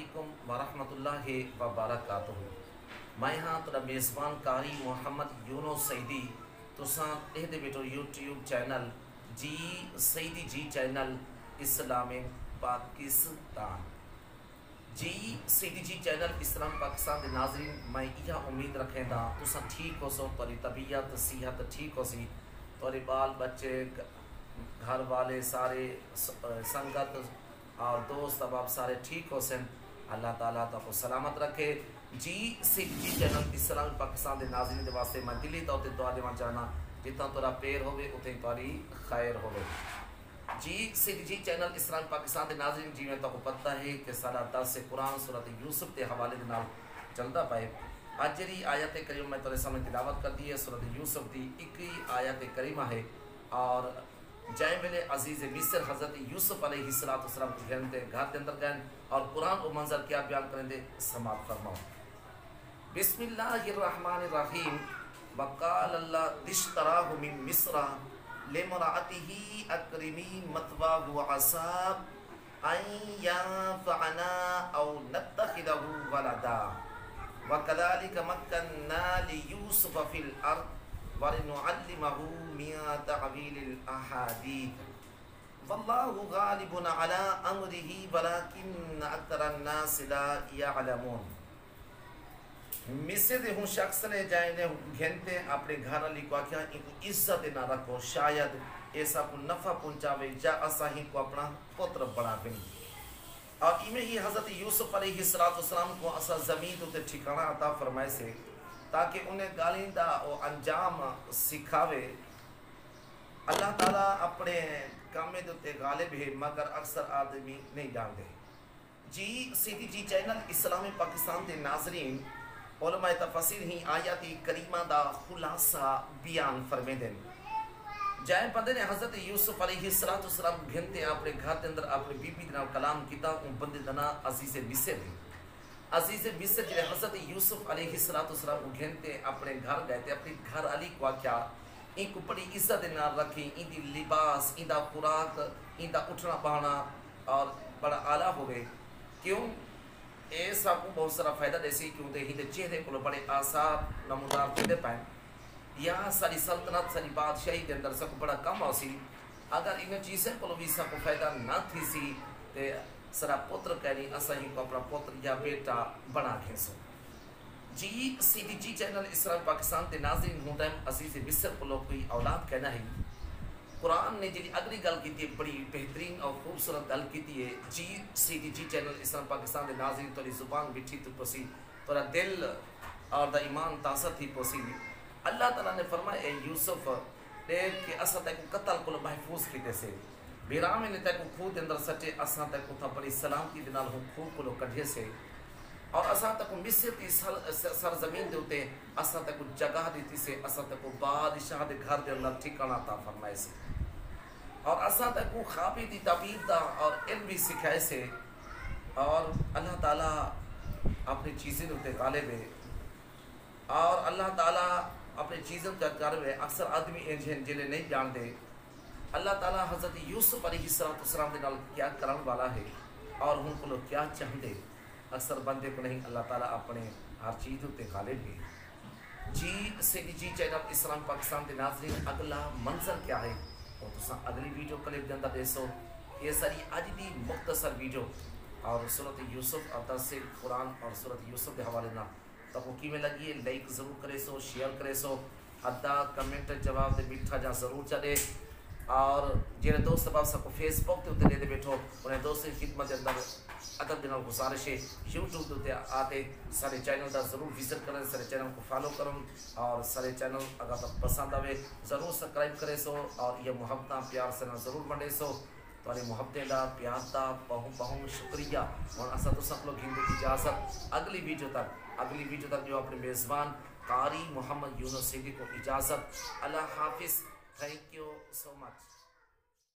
علیکم ورحمۃ اللہ وبرکاتہ۔ میں ہاں تو میزبان قاری محمد یونس سعیدی تساں دے بیٹھو یوٹیوب چینل جی سعیدی جی چینل اسلام پاکستان جی سعیدی جی چینل اسلام پاکستان دے ناظرین میں یہ امید رکھیں دا تساں ٹھیک ہو سو، تاری طبیعت صحت ٹھیک ہو سی، تاری بال بچے گھر والے سارے سنگت اور دوست احباب سارے ٹھیک ہو سن۔ اللہ تعالیٰ تو کو سلامت رکھے۔ جی سعیدی جی چینل اسلام پاکستان دے ناظرین دے واسطے میں دلی طور تے دعا دینا چاہنا جتنا تورا پیر ہوئے اتنی تاری خیر ہوئے۔ جی سعیدی جی چینل اسلام پاکستان دے ناظرین جی میں تو کو پتہ ہے کہ سارا درس قرآن سورۃ یوسف کے حوالے دے نال چلدا پائے۔ اج جڑی آیت کریمہ میں تیرے سامنے تلاوت کر دی ہے سورۃ یوسف دی 21 آیت کریمہ ہے، اور جائے ویلے عزیز مصر حضرت یوسف علیہ السلام کو گھر کے اندر گئے اور قرآن و منظر کیا بیان کریں دے سماعت فرماؤ۔ بسم اللہ الرحمن الرحیم۔ وقال اللہ اشتراہ من مصر لامرأته اکرمی مثواہ وعصا ان ینفعنا او نتخذہ ولدا وکذلک مکننا لیوسف فی الارض وَلِنُعَلِّمَهُ مِن تَعْوِيلِ الْأَحَادِيثِ وَاللَّهُ غَالِبٌ عَلَىٰ أَمْرِهِ وَلَكِنَّ أَكْثَرَ النَّاسِ لَا يَعْلَمُونَ۔ مصر دے ہوں شخص نے جائیں نے گھنتے اپنے گھر علی کو آکھیا ان کو عزت نہ رکھو، شاید ایسا کو نفع پہنچاوے جا اسا ہی کو اپنا پتر بنا بنی۔ اور ایمیں ہی حضرت یوسف علیہ السلام کو اسا زمین تے ٹھکانہ عطا فرمائے سے تاکہ انہیں گالندہ و انجام سکھاوے۔ اللہ تعالیٰ اپنے کامے دوتے غالب ہے مگر اکثر آدمی نہیں جانتے۔ جی سعیدی جی چینل اسلام پاکستان دے ناظرین علماء تفسیر ہی آیات کریمہ دا خلاصہ بیان فرمے دیں۔ جائے بندے نے حضرت یوسف علیہ السلام گھنتے اپنے گھر کے اندر اپنے بی بی دنا کلام کیتا، ان بندے دنا عزیز مصر ہے۔ عزیز مصر جلے حضرت یوسف علیہ السلام کو گھنتے اپنے گھر گئے تھے، اپنی گھر علی کو کیا ان کو بڑی عزت نہ رکھی، ان دی لباس، ان دا خوراک، ان دا اٹھنا بہنا اور بڑا اعلیٰ ہو گئے۔ کیوں؟ ایسا کو بہت سارا فائدہ دے سی کیوں دے ہی دے چہرے کو بڑے آثار نمودار دے پائیں۔ یہاں ساری سلطنت ساری بادشاہی کے اندر سب کو بڑا کم ہو سی، اگر ان چیزیں کو بھی سب کو فائدہ نہ تھی سی تے سرا پتر کہنی اسا ہی کو اپنا پتر یا بیٹا بنا کھینسو۔ جی سعیدی جی چینل اسلام پاکستان تے ناظرین ہوں ٹائم عزیز مصر کو لوگ کوئی اولاد کہنا ہے۔ قرآن نے جی اگلی گل کی تھی بڑی بہترین اور خوبصورت گل کی تھی ہے۔ جی سعیدی جی چینل اسلام پاکستان تے ناظرین توری زبان بٹھی تو پسی تورا دل اور دا ایمان تاثر تھی پسی۔ اللہ تعالیٰ نے فرمایا اے یوسف دیکھ کہ اسا تے کو قتل کو محفوظ کیتے سے بیرام نے تے کو خود اندر سچے اساں تے کو تھا بڑی سلامتی دے نال ہوں خود کو کڈھے سے، اور اساں تے کو مصر دی سرزمین دے اوتے اساں تے کو جگہ دیتی سے، اساں تے کو بادشاہ دے گھر دے اندر ٹھکانہ عطا فرمائے سے، اور اساں تے کو خوابی دی تعبیر دا اور علم بھی سکھائے سے۔ اور اللہ تعالیٰ اپنی چیزیں دے اوتے غالب ہے، اور اللہ تعالیٰ اپنی چیزوں کا کروے اکثر آدمی انجھن جلے نہیں جان دے۔ اللہ تعالیٰ حضرت یوسف علیہ السلام دے نال کیا کرن والا ہے اور ان کو لوگ کیا چاہتے اکثر بندے کو نہیں، اللہ تعالیٰ اپنے ہر چیز تے غالب ہے۔ جی سعیدی جی چینل اسلام پاکستان دے ناظرین اگلا منظر کیا ہے وہ تو اگلی ویڈیو کلپ دے اندر دیسو۔ یہ ساری اج دی مختصر ویڈیو اور سورۃ یوسف اور درس قرآن اور سورۃ یوسف کے حوالے نہ تو کو کی میں لگی ہے لائک ضرور کرے سو، شیئر کرے سو، ادھا کمنٹ جواب دے میٹھا جا ضرور چلے، اور جنہیں دوست احباب سب کو فیس بک تے اتنے دے بیٹھو انہیں دوست کی خدمت اندر ادب دنوں گزارش ہے یوٹیوب تے آتے سارے چینل دا ضرور وزٹ کریں، سارے چینل کو فالو کریں، اور سارے چینل اگر تک پسند آئے ضرور سبسکرائب کرے سو، اور یہ محبتاں پیار سے نہ ضرور بنڈے سو۔ تمہاری محبتیں دا پیار دا بہت شکریہ، اور اسا تو سب لوگ ہندو اجازت اگلی ویڈیو تک جو اپنے میزبان قاری محمد یونس سعیدی کو اجازت۔ اللہ حافظ، تھینک یو سو مچ۔